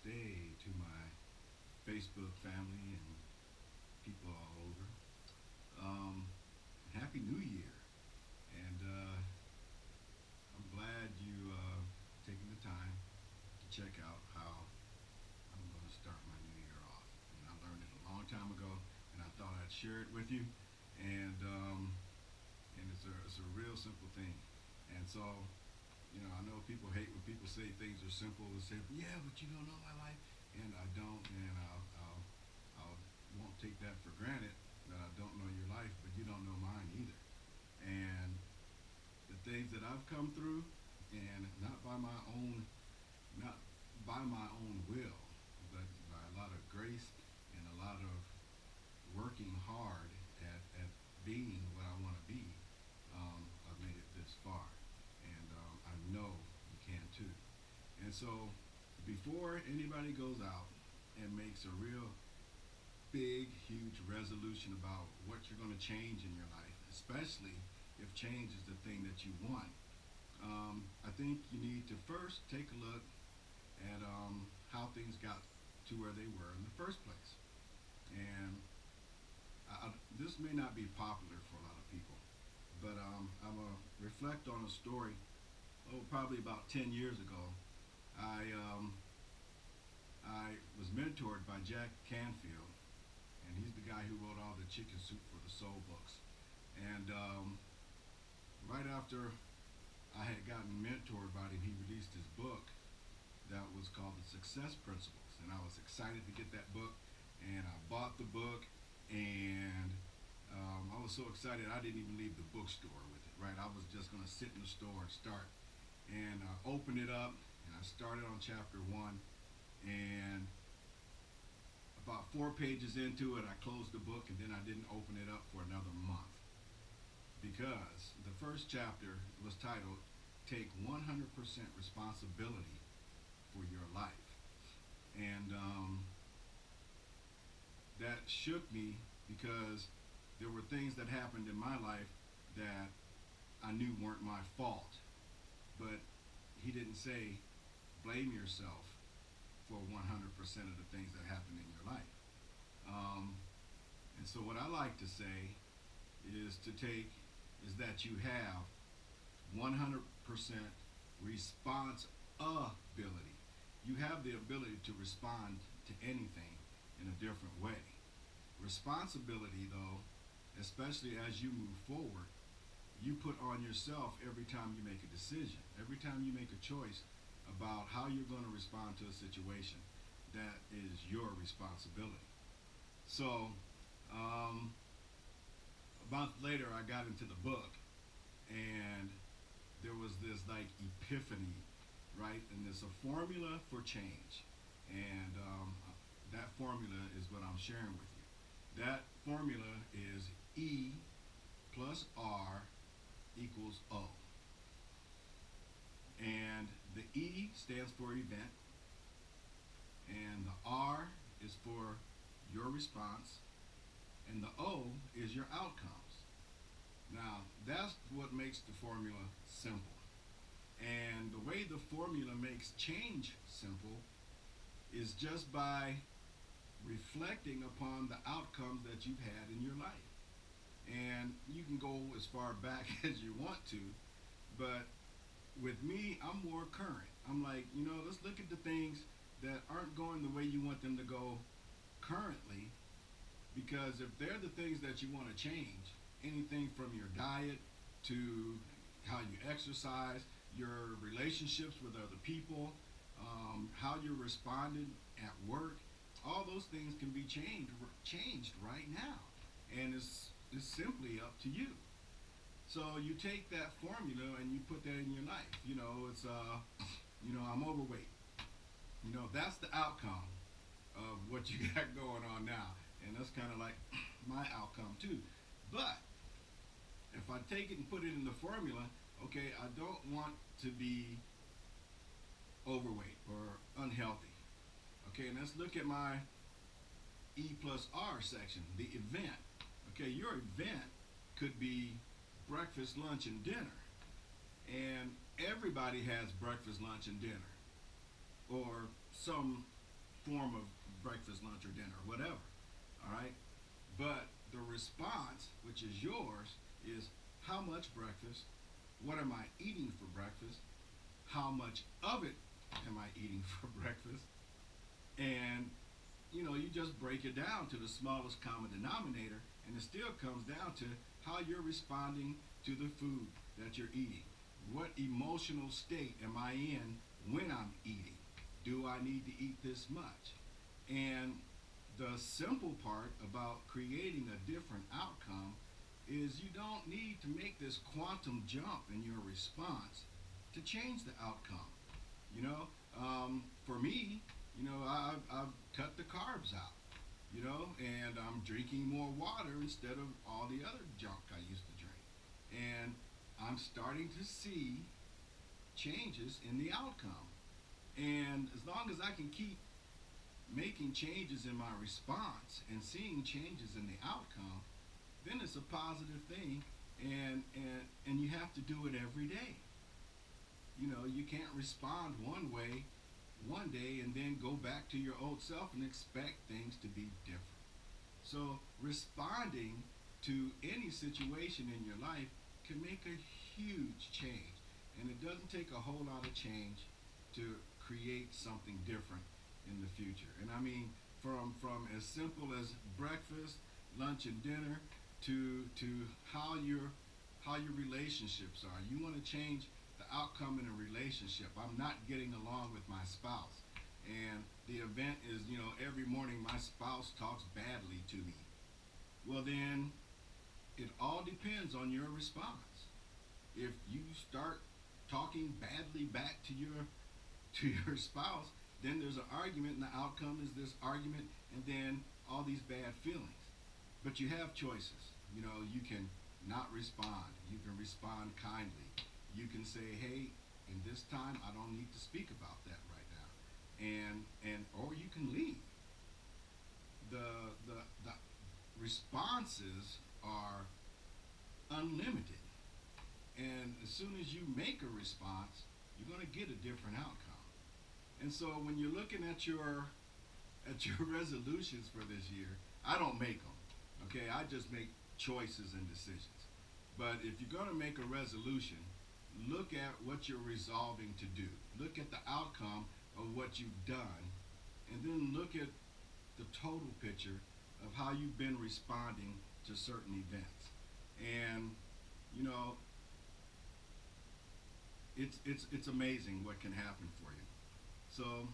Namaste to my Facebook family and people all over. Happy New Year. And I'm glad you taking the time to check out how I'm going to start my new year off. And I learned it a long time ago, and I thought I'd share it with you. And it's a real simple thing. And so, I know people hate when people say things are simple. They say, yeah, but you don't know my life. And I don't, and I won't take that for granted that I don't know your life, but you don't know mine either. And the things that I've come through, and not by my own will, but by a lot of grace and a lot of working hard at being what I want to be, I've made it this far. And I know you can too. And so, before anybody goes out and makes a real big, huge resolution about what you're going to change in your life, especially if change is the thing that you want, I think you need to first take a look at how things got to where they were in the first place. And this may not be popular for a lot of people, but I'm going to reflect on a story, probably about 10 years ago. I, um, I was mentored by Jack Canfield, and he's the guy who wrote all the Chicken Soup for the Soul books. And right after I had gotten mentored by him, he released his book that was called The Success Principles. And I was excited to get that book, and I bought the book, and I was so excited I didn't even leave the bookstore with it, right? I was just going to sit in the store and start. And I opened it up, and I started on chapter one, and about 4 pages into it, I closed the book, and then I didn't open it up for another month because the first chapter was titled "Take 100% Responsibility for Your Life," and that shook me because there were things that happened in my life that I knew weren't my fault, but he didn't say blame yourself for 100% of the things that happen in your life. Um, and so what I like to say is that you have 100% responsibility. You have the ability to respond to anything in a different way. Responsibility, though, especially as you move forward, you put on yourself every time you make a decision, every time you make a choice about how you're going to respond to a situation. That is your responsibility. So, a month later, I got into the book, and there was this like epiphany, right? And there's a formula for change, and that formula is what I'm sharing with you. That formula is E plus R equals O. And the E stands for event, and the R is for your response, and the O is your outcomes. Now, that's what makes the formula simple. And the way the formula makes change simple is just by reflecting upon the outcomes that you've had in your life. And you can go as far back as you want to, but with me, I'm more current. I'm like, let's look at the things that aren't going the way you want them to go currently, because if they're the things that you want to change, anything from your diet to how you exercise, your relationships with other people, how you're responding at work, all those things can be changed right now, and it's simply up to you. So you take that formula and you put that in your life. I'm overweight. That's the outcome of what you got going on now, and that's kind of like my outcome too. But if I take it and put it in the formula, okay, I don't want to be overweight or unhealthy. Okay, and let's look at my E plus R section, the event. Okay, your event could be breakfast, lunch, and dinner. And everybody has breakfast, lunch, and dinner, or some form of breakfast, lunch, or dinner, whatever. All right, but the response, which is yours, is how much breakfast, what am I eating for breakfast, how much of it am I eating for breakfast, and you just break it down to the smallest common denominator, and it still comes down to how you're responding to the food that you're eating. What emotional state am I in when I'm eating? Do I need to eat this much? And the simple part about creating a different outcome is you don't need to make this quantum jump in your response to change the outcome. You know, for me, I've cut the carbs out, and I'm drinking more water instead of all the other junk I used to drink. And I'm starting to see changes in the outcome. And as long as I can keep making changes in my response and seeing changes in the outcome, then it's a positive thing. And you have to do it every day. You can't respond one way one day and then go back to your old self and expect things to be different. So responding to any situation in your life can make a huge change. And it doesn't take a whole lot of change to create something different in the future. And I mean, from as simple as breakfast, lunch, and dinner to how your relationships are. You want to change the outcome in a relationship. I'm not getting along with my spouse, and the event is, every morning my spouse talks badly to me. Well, then it all depends on your response. If you start talking badly back to your spouse, then there's an argument, and the outcome is this argument, and then all these bad feelings. But you have choices. You can not respond. You can respond kindly. You can say, "Hey, in this time, I don't need to speak about that right now," and or you can leave. The responses are unlimited, and as soon as you make a response, you're going to get a different outcome. And so when you're looking at your resolutions for this year, I don't make them. Okay, I just make choices and decisions. But if you're going to make a resolution, look at what you're resolving to do. Look at the outcome of what you've done, and then look at the total picture of how you've been responding to certain events. And you know, it's amazing what can happen for you. So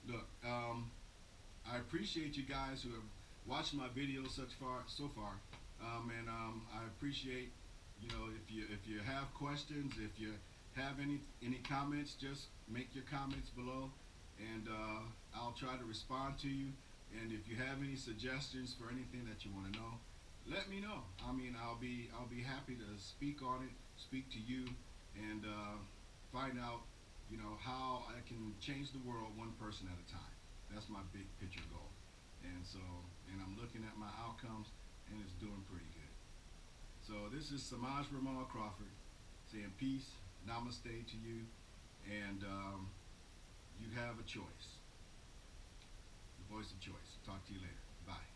look, I appreciate you guys who have watched my videos so far, and I appreciate, if you have questions, if you have any comments, just make your comments below, and I'll try to respond to you. And if you have any suggestions for anything that you want to know, let me know. I mean, I'll be happy to speak on it, speak to you, and find out, how I can change the world one person at a time. That's my big picture goal. And I'm looking at my outcomes, and it's doing pretty good. So this is Semaj Crawford saying peace, namaste to you, and you have a choice, the voice of choice. Talk to you later. Bye.